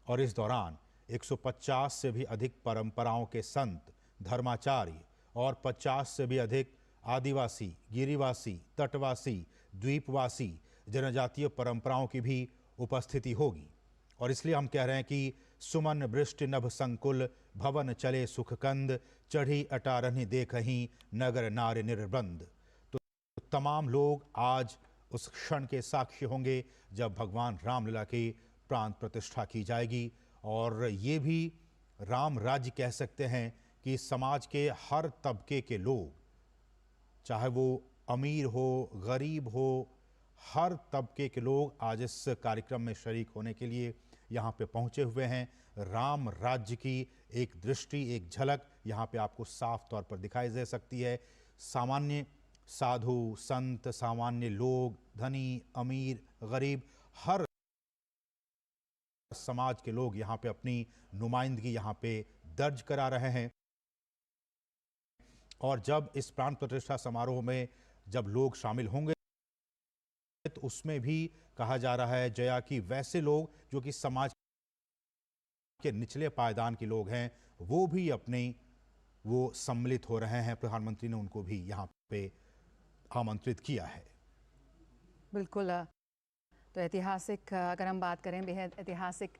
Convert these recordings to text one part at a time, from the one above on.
और इस दौरान 150 से भी अधिक परंपराओं के संत, धर्माचार्य और 50 से भी अधिक आदिवासी, गिरिवासी, तटवासी, द्वीपवासी जनजातीय परंपराओं की भी उपस्थिति होगी। और इसलिए हम कह रहे हैं कि सुमन वृष्टि नभ संकुल, भवन चले सुखकंद, चढ़ी अटारहनि देखहीं, नगर नार निर्बंध। तो तमाम लोग आज उस क्षण के साक्षी होंगे जब भगवान रामलला की प्राण प्रतिष्ठा की जाएगी। और ये भी राम राज्य कह सकते हैं कि समाज के हर तबके के लोग, चाहे वो अमीर हो, गरीब हो, हर तबके के लोग आज इस कार्यक्रम में शरीक होने के लिए यहाँ पे पहुँचे हुए हैं। राम राज्य की एक दृष्टि, एक झलक यहाँ पे आपको साफ तौर पर दिखाई दे सकती है। सामान्य साधु, संत, सामान्य लोग, धनी, अमीर, गरीब, हर समाज के लोग यहाँ पे अपनी नुमाइंदगी यहाँ पे दर्ज करा रहे हैं। और जब इस प्राण प्रतिष्ठा समारोह में जब लोग शामिल होंगे तो उसमें भी कहा जा रहा है जया कि वैसे लोग जो कि समाज के निचले पायदान के लोग हैं वो भी अपने वो सम्मिलित हो रहे हैं। प्रधानमंत्री ने उनको भी यहाँ पे आमंत्रित किया है। बिल्कुल। तो ऐतिहासिक, अगर हम बात करें, बेहद ऐतिहासिक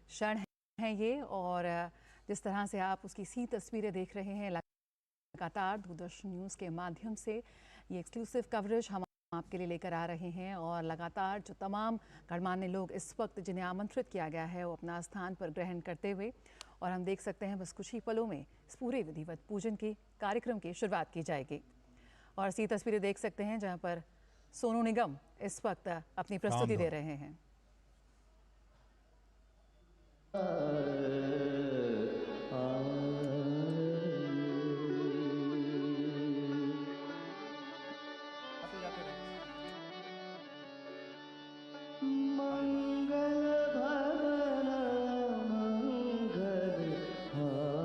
क्षण है ये। और जिस तरह से आप उसकी सी तस्वीरें देख रहे हैं लगातार दूरदर्शन न्यूज़ के माध्यम से, ये एक्सक्लूसिव कवरेज हम आपके लिए लेकर आ रहे हैं। और लगातार जो तमाम गणमान्य लोग इस वक्त जिन्हें आमंत्रित किया गया है वो अपना स्थान पर ग्रहण करते हुए, और हम देख सकते हैं बस कुछ ही पलों में इस पूरे विधिवत पूजन की कार्यक्रम की शुरुआत की जाएगी। और सी तस्वीरें देख सकते हैं जहाँ पर सोनू निगम इस वक्त अपनी प्रस्तुति दे रहे हैं। मंगल भवन मंगल हारी,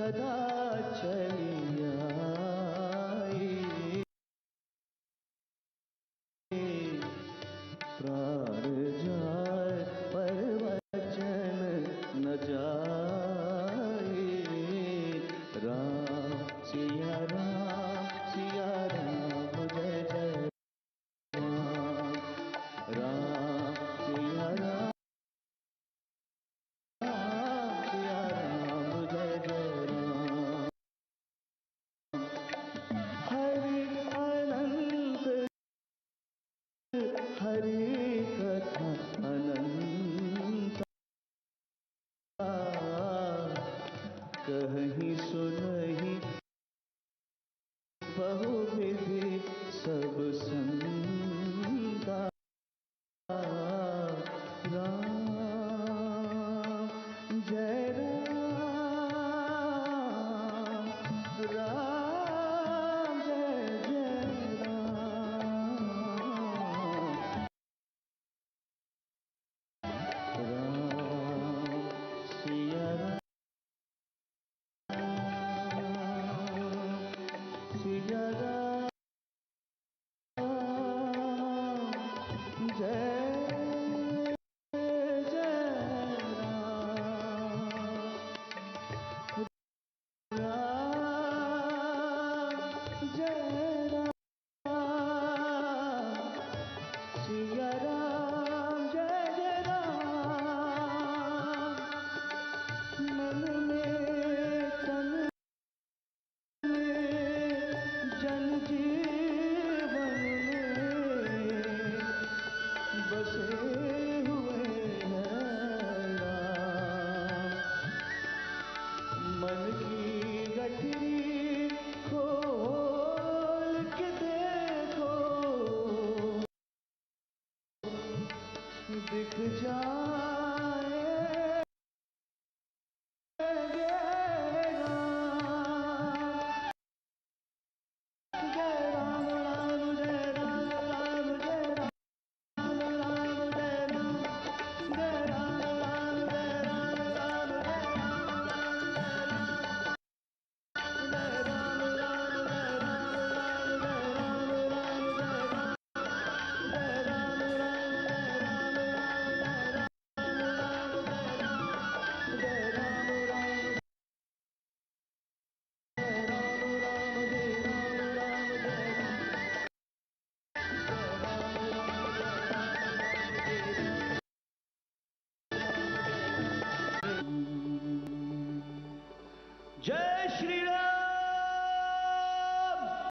सदा चली आई, प्राण जाए पर वचन न जाए। राम सिया राम जय जय राम, राम सिया राम जय जय राम। हरि अनंत हरि कथा अनंत, कहीं सुनहि बहु